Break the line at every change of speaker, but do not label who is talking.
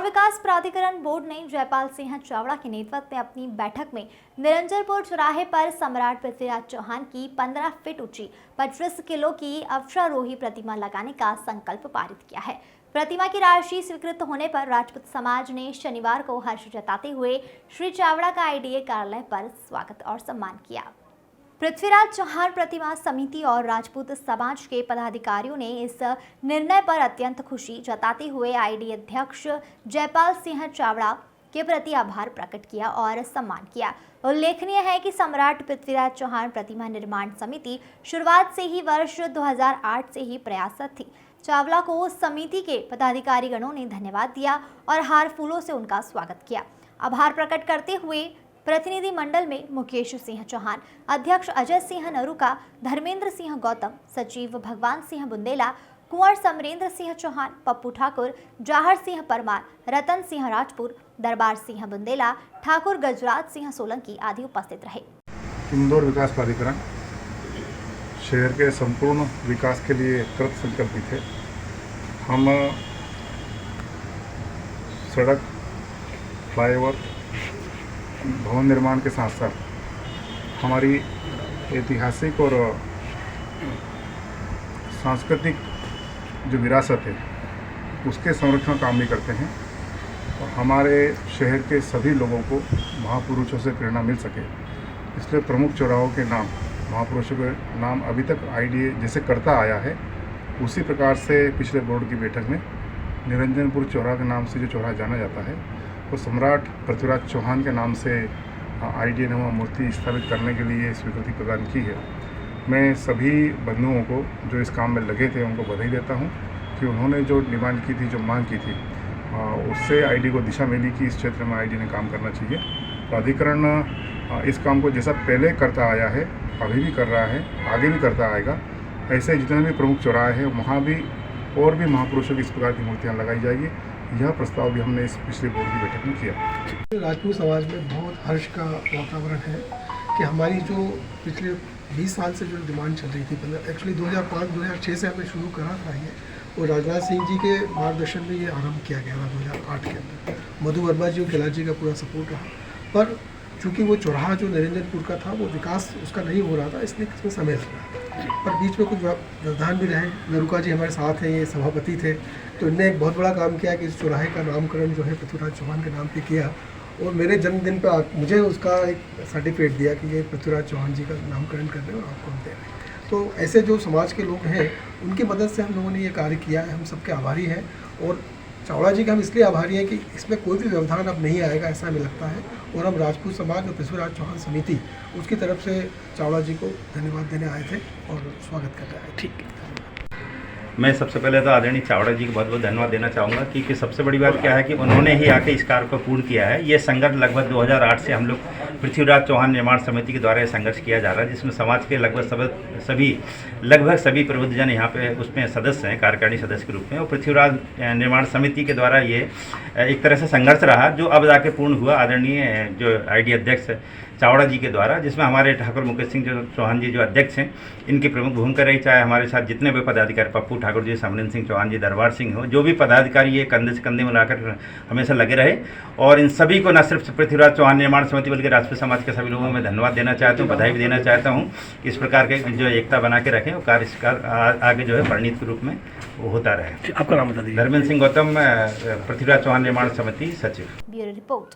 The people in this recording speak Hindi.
विकास प्राधिकरण बोर्ड ने जयपाल सिंह चावड़ा के नेतृत्व में अपनी बैठक में निरंजनपुर चौराहे पर सम्राट पृथ्वीराज चौहान की 15 फीट ऊंची 25 किलो की अक्षारोही प्रतिमा लगाने का संकल्प पारित किया है। प्रतिमा की राशि स्वीकृत होने पर राजपूत समाज ने शनिवार को हर्ष जताते हुए श्री चावड़ा का आईडीए कार्यालय पर स्वागत और सम्मान किया। पृथ्वीराज चौहान प्रतिमा समिति और राजपूत समाज के पदाधिकारियों ने इस निर्णय पर अत्यंत खुशी जताते हुए आईडी अध्यक्ष जयपाल सिंह चावड़ा के प्रति आभार प्रकट किया और सम्मान किया। उल्लेखनीय है कि सम्राट पृथ्वीराज चौहान प्रतिमा निर्माण समिति शुरुआत से ही वर्ष 2008 से ही प्रयासरत थी। चावला को समिति के पदाधिकारी गणों ने धन्यवाद दिया और हार फूलों से उनका स्वागत किया। आभार प्रकट करते हुए प्रतिनिधि मंडल में मुकेश सिंह चौहान, अध्यक्ष अजय सिंह नरूका, धर्मेंद्र सिंह गौतम, सचिव भगवान सिंह बुंदेला, कुंवर समरेंद्र सिंह चौहान, पप्पू ठाकुर, जाहर सिंह परमार, रतन सिंह राजपुर, दरबार सिंह बुंदेला, ठाकुर गजराज सिंह सोलंकी आदि उपस्थित रहे।
इंदौर विकास प्राधिकरण शहर के संपूर्ण विकास के लिए कृत संकल्पित है। हम सड़क, फ्लाईओवर, भवन निर्माण के साथ साथ हमारी ऐतिहासिक और सांस्कृतिक जो विरासत है उसके संरक्षण काम भी करते हैं और हमारे शहर के सभी लोगों को महापुरुषों से प्रेरणा मिल सके, इसलिए प्रमुख चौराहों के नाम, महापुरुषों के नाम अभी तक आईडीए जैसे करता आया है उसी प्रकार से पिछले बोर्ड की बैठक में निरंजनपुर चौराहा के नाम से जो चौराहा जाना जाता है वो सम्राट पृथ्वीराज चौहान के नाम से आईडीए ने वहाँ मूर्ति स्थापित करने के लिए स्वीकृति प्रदान की है। मैं सभी बंधुओं को जो इस काम में लगे थे उनको बधाई देता हूँ कि उन्होंने जो डिमांड की थी, जो मांग की थी, उससे आईडी को दिशा मिली कि इस क्षेत्र में आईडी ने काम करना चाहिए। प्राधिकरण इस काम को जैसा पहले करता आया है, अभी भी कर रहा है, आगे भी करता आएगा। ऐसे जितने भी प्रमुख चौराहे हैं वहाँ भी और भी महापुरुषों की इस प्रकार की मूर्तियाँ लगाई जाएगी। यह प्रस्ताव भी हमने इस पिछले बोर्ड की बैठक में किया।
राजपूत समाज में बहुत हर्ष का वातावरण है कि हमारी जो पिछले 20 साल से जो डिमांड चल रही थी, मतलब एक्चुअली 2005-2006 से हमने शुरू करा था ये, और राजनाथ सिंह जी के मार्गदर्शन में ये आरंभ किया गया था 2008 के अंदर। मधु वर्मा जी और कैलाश जी का पूरा सपोर्ट रहा, पर चूँकि वो चौराहा जो निरंजनपुर का था वो विकास उसका नहीं हो रहा था, इसलिए इसमें समय लगा। पर बीच में कुछ व्यवधान भी रहे। नरूका जी हमारे साथ हैं, ये सभापति थे, तो इनने एक बहुत बड़ा काम किया कि इस चौराहे का नामकरण जो है पृथ्वीराज चौहान के नाम पे किया और मेरे जन्मदिन पर मुझे उसका एक सर्टिफिकेट दिया कि ये पृथ्वीराज चौहान जी का नामकरण कर रहे हैं और आपको हम दे रहे हैं। तो ऐसे जो समाज के लोग हैं उनकी मदद से हम लोगों ने ये कार्य किया है। हम सबके आभारी हैं और चावड़ा जी के हम इसलिए आभारी हैं कि इसमें कोई भी व्यवधान अब नहीं आएगा, ऐसा हमें लगता है। और हम राजपूत समाज और पृथ्वीराज चौहान समिति उसकी तरफ से चावड़ा जी को धन्यवाद देने आए थे और स्वागत कर रहे हैं। ठीक है,
मैं सबसे पहले तो आदरणीय चावड़ा जी को बहुत बहुत धन्यवाद देना चाहूँगा क्योंकि सबसे बड़ी बात क्या है कि उन्होंने ही आके इस कार्य को पूर्ण किया है। ये संघर्ष लगभग 2008 से हम लोग पृथ्वीराज चौहान निर्माण समिति के द्वारा ये संघर्ष किया जा रहा है, जिसमें समाज के लगभग सभी प्रबुद्धजन यहाँ पे उसमें सदस्य हैं, कार्यकारिणी सदस्य के रूप में। और पृथ्वीराज निर्माण समिति के द्वारा ये एक तरह से संघर्ष रहा जो अब जाके पूर्ण हुआ आदरणीय जो आईडी अध्यक्ष चावड़ा जी के द्वारा, जिसमें हमारे ठाकुर मुकेश सिंह चौहान जी जो अध्यक्ष हैं इनकी प्रमुख भूमिका रही। चाहे हमारे साथ जितने भी पदाधिकारी, पप्पू ठाकुर जी, समरेंद्र सिंह चौहान जी, दरबार सिंह हो, जो भी पदाधिकारी ये कंधे से कंधे मिलाकर हमेशा लगे रहे। और इन सभी को न सिर्फ पृथ्वीराज चौहान निर्माण समिति बल्कि राजपूत समाज के सभी लोगों में धन्यवाद देना चाहता हूँ, बधाई भी देना चाहता हूँ। इस प्रकार के जो एकता बना के रखें और कार्य आगे जो है परिणित के रूप में वो होता रहे।
आपका नाम बता दीजिए।
धर्मेंद्र सिंह गौतम, पृथ्वीराज चौहान निर्माण समिति सचिव।
Bureau report.